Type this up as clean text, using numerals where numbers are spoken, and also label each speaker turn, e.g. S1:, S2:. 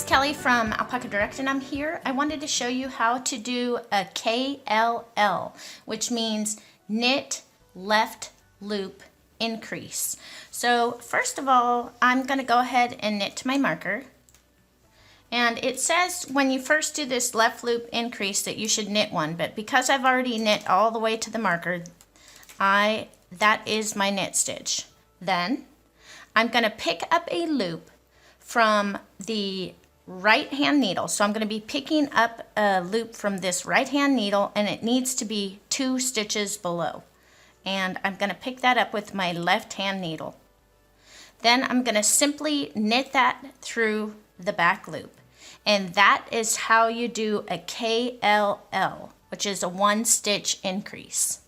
S1: Kelley from Alpaca Direct, and I'm here. I wanted to show you how to do a KLL, which means knit left loop increase. So first of all, I'm going to go ahead and knit to my marker. And it says when you first do this left loop increase that you should knit one, but because I've already knit all the way to the marker, that is my knit stitch. Then I'm going to pick up a loop from the right hand needle. So I'm going to be picking up a loop from this right hand needle, and it needs to be 2 stitches below. And I'm going to pick that up with my left hand needle. Then I'm going to simply knit that through the back loop. And that is how you do a KLL, which is a 1 stitch increase.